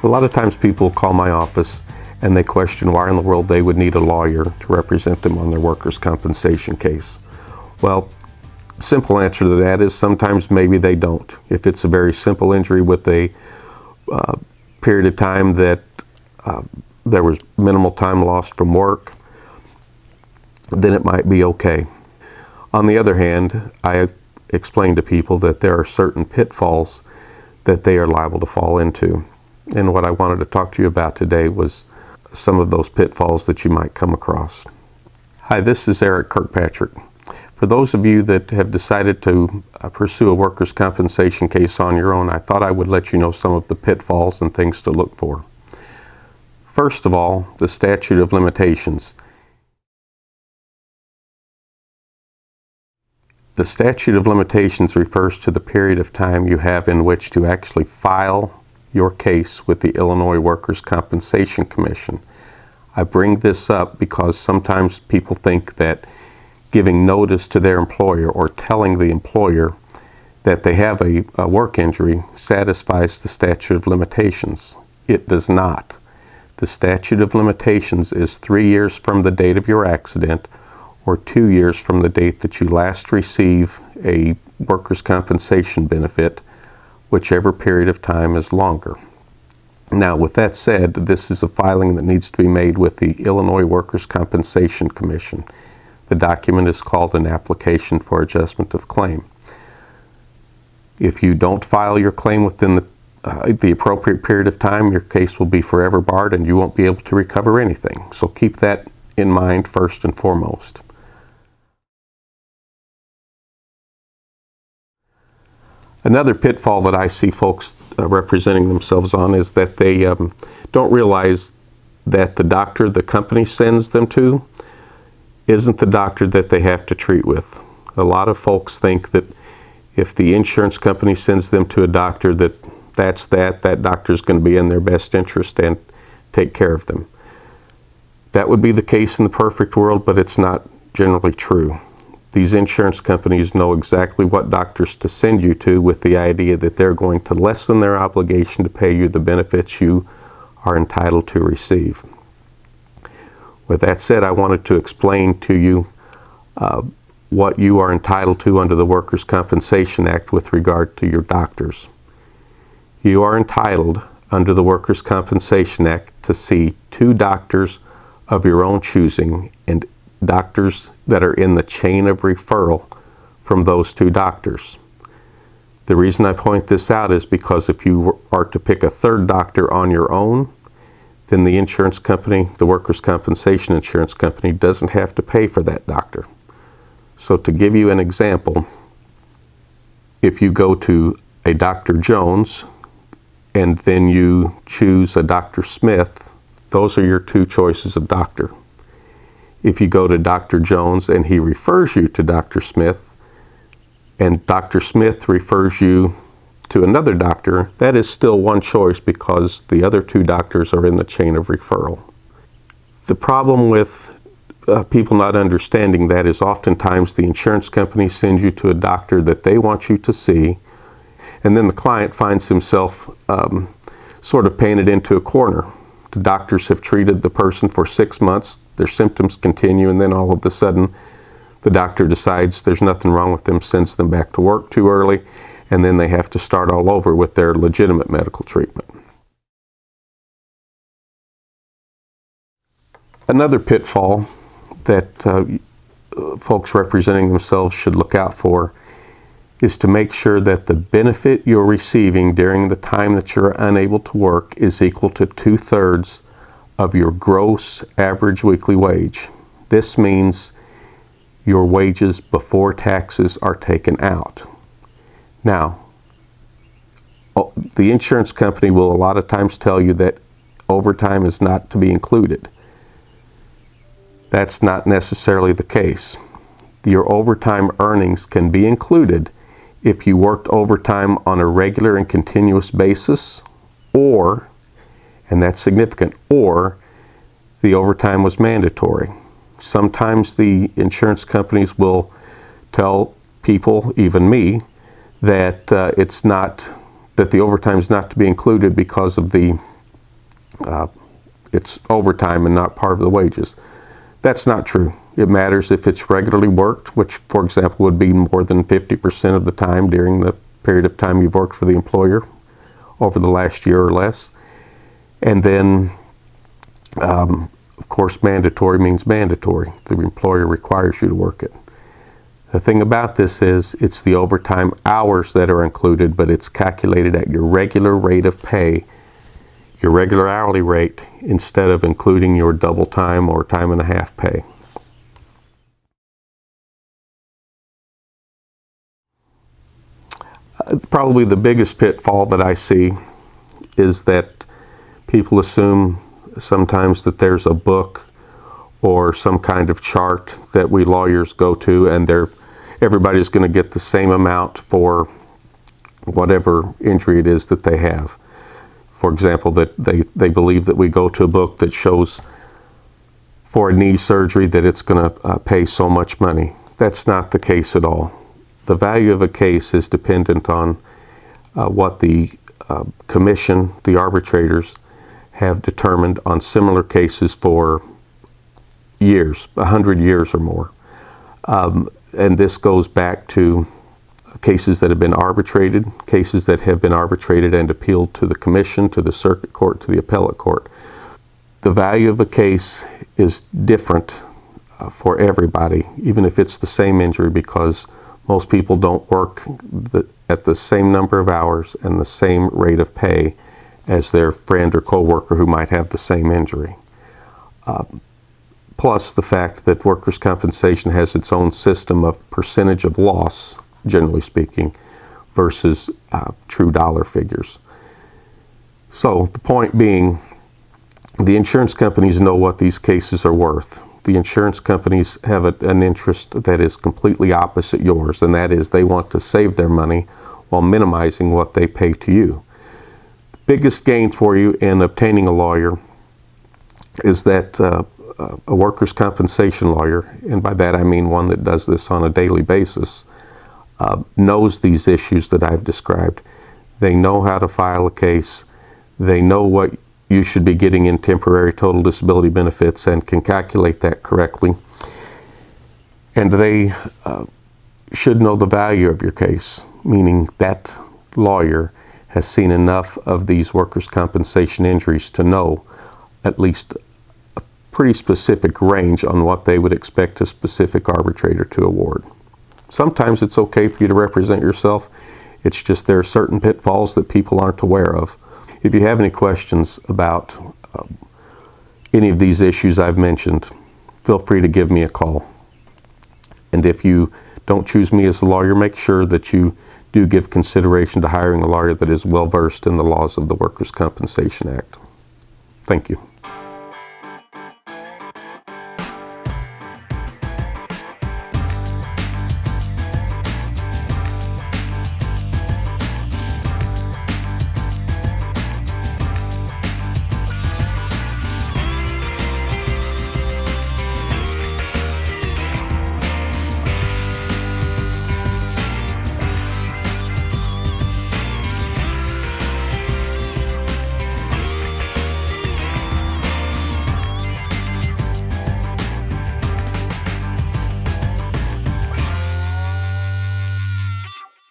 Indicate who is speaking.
Speaker 1: A lot of times people call my office and they question why in the world they would need a lawyer to represent them on their workers' compensation case. Well, simple answer to that is sometimes maybe they don't. If it's a very simple injury with a period of time that there was minimal time lost from work, then it might be okay. On the other hand, I explain to people that there are certain pitfalls that they are liable to fall into. And what I wanted to talk to you about today was some of those pitfalls that you might come across. Hi, this is Eric Kirkpatrick. For those of you that have decided to pursue a workers' compensation case on your own, I thought I would let you know some of the pitfalls and things to look for. First of all, the statute of limitations. The statute of limitations refers to the period of time you have in which to actually file your case with the Illinois Workers' Compensation Commission. I bring this up because sometimes people think that giving notice to their employer or telling the employer that they have a work injury satisfies the statute of limitations. It does not. The statute of limitations is 3 years from the date of your accident or 2 years from the date that you last receive a workers' compensation benefit, whichever period of time is longer. Now, with that said, this is a filing that needs to be made with the Illinois Workers' Compensation Commission. The document is called an application for adjustment of claim. If you don't file your claim within the appropriate period of time, your case will be forever barred and you won't be able to recover anything. So keep that in mind first and foremost. Another pitfall that I see folks representing themselves on is that they don't realize that the doctor the company sends them to isn't the doctor that they have to treat with. A lot of folks think that if the insurance company sends them to a doctor that doctor's going to be in their best interest and take care of them. That would be the case in the perfect world, but it's not generally true. These insurance companies know exactly what doctors to send you to with the idea that they're going to lessen their obligation to pay you the benefits you are entitled to receive. With that said, I wanted to explain to you what you are entitled to under the Workers' Compensation Act with regard to your doctors. You are entitled under the Workers' Compensation Act to see 2 doctors of your own choosing and doctors that are in the chain of referral from those 2 doctors. The reason I point this out is because if you are to pick a 3rd doctor on your own, then the insurance company, the workers' compensation insurance company, doesn't have to pay for that doctor. So to give you an example, if you go to a Dr. Jones and then you choose a Dr. Smith, those are your 2 choices of doctor. If you go to Dr. Jones and he refers you to Dr. Smith, and Dr. Smith refers you to another doctor, that is still one choice because the other 2 doctors are in the chain of referral. The problem with people not understanding that is oftentimes the insurance company sends you to a doctor that they want you to see, and then the client finds himself sort of painted into a corner. The doctors have treated the person for 6 months, their symptoms continue, and then all of a sudden the doctor decides there's nothing wrong with them, sends them back to work too early, and then they have to start all over with their legitimate medical treatment. Another pitfall that folks representing themselves should look out for is to make sure that the benefit you're receiving during the time that you're unable to work is equal to 2/3 of your gross average weekly wage. This means your wages before taxes are taken out. Now, the insurance company will a lot of times tell you that overtime is not to be included. That's not necessarily the case. Your overtime earnings can be included if you worked overtime on a regular and continuous basis, or, and that's significant, or the overtime was mandatory. Sometimes the insurance companies will tell people, even me, that the overtime is not to be included because of the it's overtime and not part of the wages. That's not true. It matters if it's regularly worked, which, for example, would be more than 50% of the time during the period of time you've worked for the employer over the last year or less. And then, of course, mandatory means mandatory. The employer requires you to work it. The thing about this is it's the overtime hours that are included, but it's calculated at your regular rate of pay, your regular hourly rate, instead of including your double time or time and a half pay. Probably the biggest pitfall that I see is that people assume sometimes that there's a book or some kind of chart that we lawyers go to, and everybody's going to get the same amount for whatever injury it is that they have. For example, that they believe that we go to a book that shows for a knee surgery that it's going to pay so much money. That's not the case at all. The value of a case is dependent on what the commission, the arbitrators, have determined on similar cases for years, 100 years or more. And this goes back to cases that have been arbitrated, cases that have been arbitrated and appealed to the commission, to the circuit court, to the appellate court. The value of a case is different for everybody, even if it's the same injury, because most people don't work at the same number of hours and the same rate of pay as their friend or coworker who might have the same injury. Plus the fact that workers' compensation has its own system of percentage of loss, generally speaking, versus true dollar figures. So the point being, the insurance companies know what these cases are worth. The insurance companies have an interest that is completely opposite yours, and that is they want to save their money while minimizing what they pay to you. The biggest gain for you in obtaining a lawyer is that a workers' compensation lawyer, and by that I mean one that does this on a daily basis, knows these issues that I've described. They know how to file a case. They know what you should be getting in temporary total disability benefits and can calculate that correctly. And they should know the value of your case, meaning that lawyer has seen enough of these workers' compensation injuries to know at least a pretty specific range on what they would expect a specific arbitrator to award. Sometimes it's okay for you to represent yourself. It's just there are certain pitfalls that people aren't aware of. If you have any questions about any of these issues I've mentioned, feel free to give me a call. And if you don't choose me as a lawyer, make sure that you do give consideration to hiring a lawyer that is well versed in the laws of the Workers' Compensation Act. Thank you.